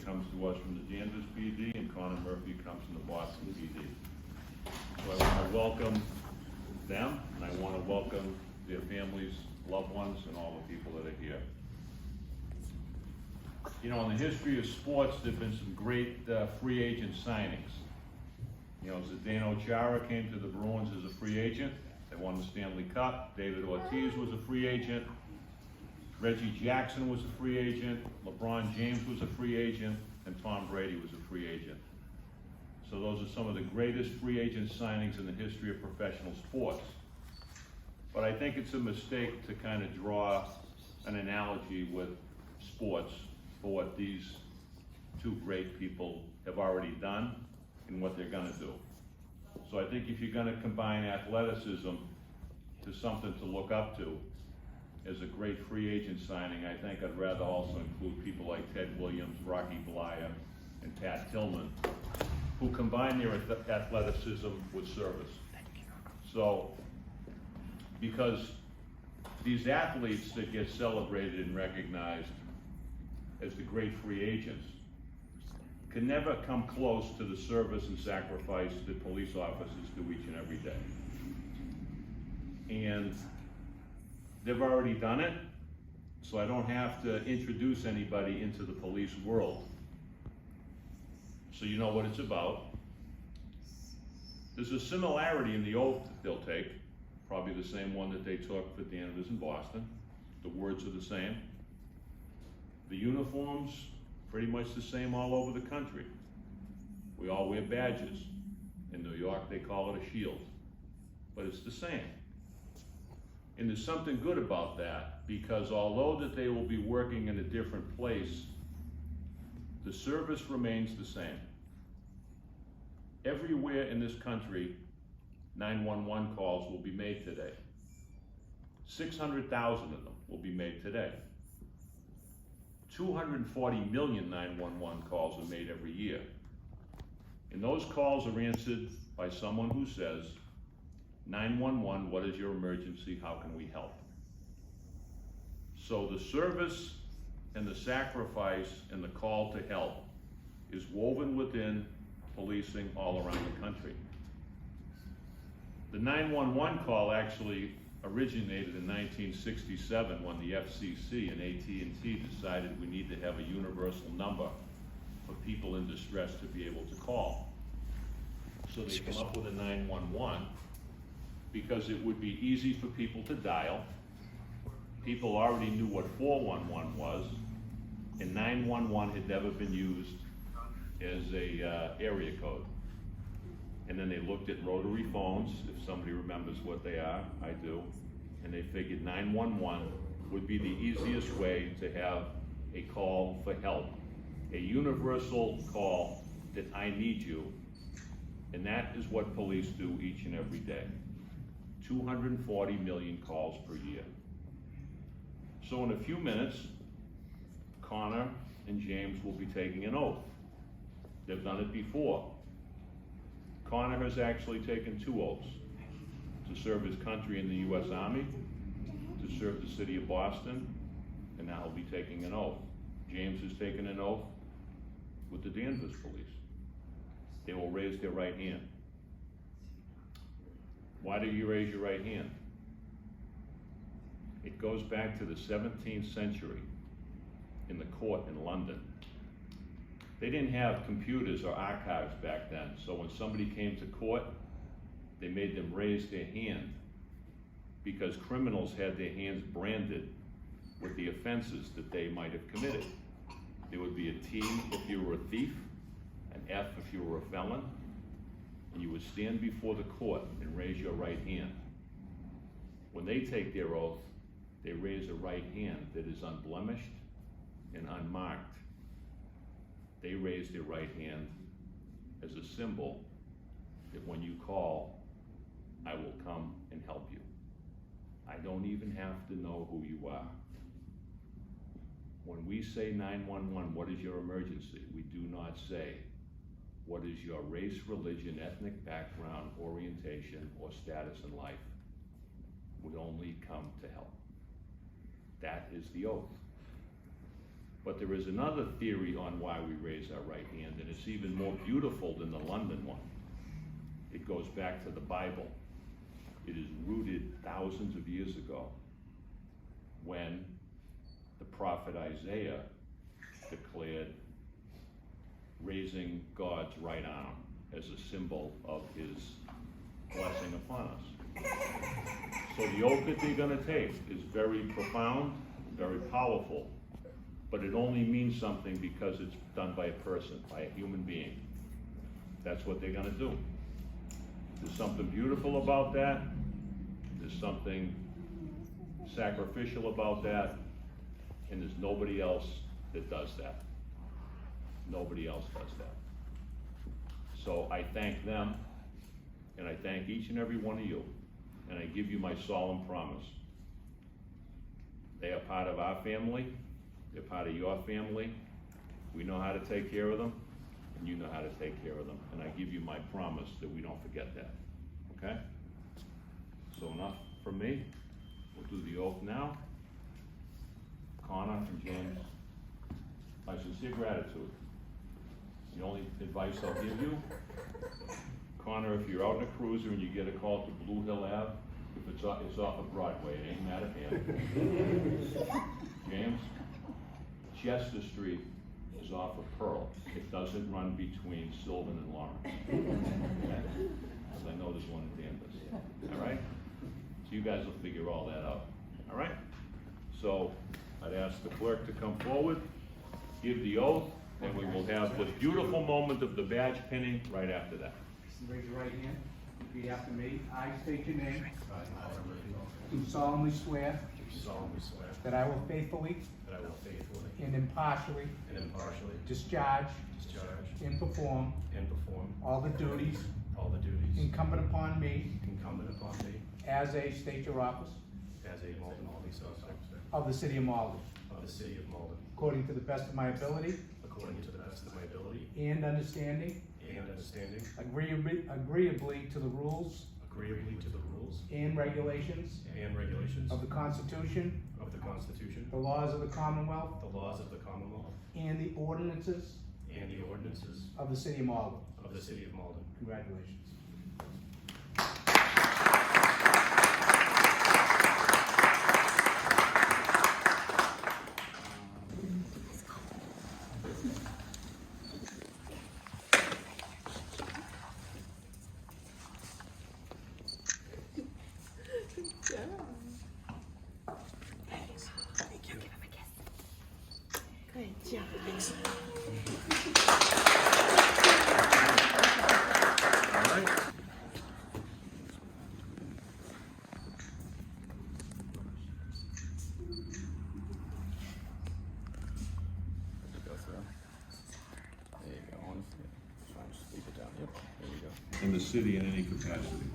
comes to us from the Danvers PD, and Connor Murphy comes from the Boston PD. So I want to welcome them, and I want to welcome their families, loved ones, and all the people that are here. You know, in the history of sports, there have been some great free agent signings. You know, Zdeno Chara came to the Bruins as a free agent. They won the Stanley Cup. David Ortiz was a free agent. Reggie Jackson was a free agent. LeBron James was a free agent. And Tom Brady was a free agent. So those are some of the greatest free agent signings in the history of professional sports. But I think it's a mistake to kind of draw an analogy with sports for what these two great people have already done and what they're gonna do. So I think if you're gonna combine athleticism to something to look up to as a great free agent signing, I think I'd rather also include people like Ted Williams, Rocky Bleier, and Pat Tillman, who combine their athleticism with service. So, because these athletes that get celebrated and recognized as the great free agents can never come close to the service and sacrifice that police officers do each and every day. And they've already done it, so I don't have to introduce anybody into the police world. So you know what it's about. There's a similarity in the oath that they'll take, probably the same one that they took for Danvers in Boston. The words are the same. The uniforms, pretty much the same all over the country. We all wear badges. In New York, they call it a shield, but it's the same. And there's something good about that, because although that they will be working in a different place, the service remains the same. Everywhere in this country, 911 calls will be made today. 600,000 of them will be made today. 240 million 911 calls are made every year. And those calls are answered by someone who says, 911, what is your emergency? How can we help? So the service and the sacrifice and the call to help is woven within policing all around the country. The 911 call actually originated in 1967 when the FCC and AT&T decided we need to have a universal number for people in distress to be able to call. So they come up with a 911 because it would be easy for people to dial. People already knew what 411 was, and 911 had never been used as a area code. And then they looked at rotary phones, if somebody remembers what they are, I do, and they figured 911 would be the easiest way to have a call for help, a universal call that I need you, and that is what police do each and every day. 240 million calls per year. So in a few minutes, Connor and James will be taking an oath. They've done it before. Connor has actually taken 2 oaths: to serve his country in the U.S. Army, to serve the city of Boston, and now he'll be taking an oath. James has taken an oath with the Danvers Police. They will raise their right hand. Why do you raise your right hand? It goes back to the 17th century in the court in London. They didn't have computers or archives back then, so when somebody came to court, they made them raise their hand because criminals had their hands branded with the offenses that they might have committed. There would be a T if you were a thief, an F if you were a felon, and you would stand before the court and raise your right hand. When they take their oath, they raise a right hand that is unblemished and unmarked. They raise their right hand as a symbol that when you call, I will come and help you. I don't even have to know who you are. When we say 911, what is your emergency? We do not say, what is your race, religion, ethnic background, orientation, or status in life? We only come to help. That is the oath. But there is another theory on why we raise our right hand, and it's even more beautiful than the London one. It goes back to the Bible. It is rooted thousands of years ago when the prophet Isaiah declared raising God's right arm as a symbol of his blessing upon us. So the oath that they're gonna take is very profound, very powerful, but it only means something because it's done by a person, by a human being. That's what they're gonna do. There's something beautiful about that. There's something sacrificial about that, and there's nobody else that does that. Nobody else does that. So I thank them, and I thank each and every one of you, and I give you my solemn promise. They are part of our family, they're part of your family. We know how to take care of them, and you know how to take care of them, and I give you my promise that we don't forget that, okay? So enough from me. We'll do the oath now. Connor and James, my sincere gratitude. The only advice I'll give you, Connor, if you're out in a cruiser and you get a call to Blue Hill Ave, if it's off of Broadway, it ain't Mattapan. James, Chester Street is off of Pearl. It doesn't run between Sylvan and Lawrence. Because I know there's one in Danvers. All right? So you guys will figure all that out. All right? So I'd ask the clerk to come forward, give the oath, and we will have the beautiful moment of the badge pinning right after that. Raise your right hand. Repeat after me. I state your name. Do solemnly swear that I will faithfully and impartially discharge and perform all the duties incumbent upon me as a state your office as a Malden Police Officer of the city of Malden, according to the best of my ability and understanding, agreeably to the rules and regulations of the Constitution, the laws of the Commonwealth, and the ordinances of the city of Malden. Congratulations. Good job. All right? There you go. Just leave it down. Yep. There you go. In the city in any capacity.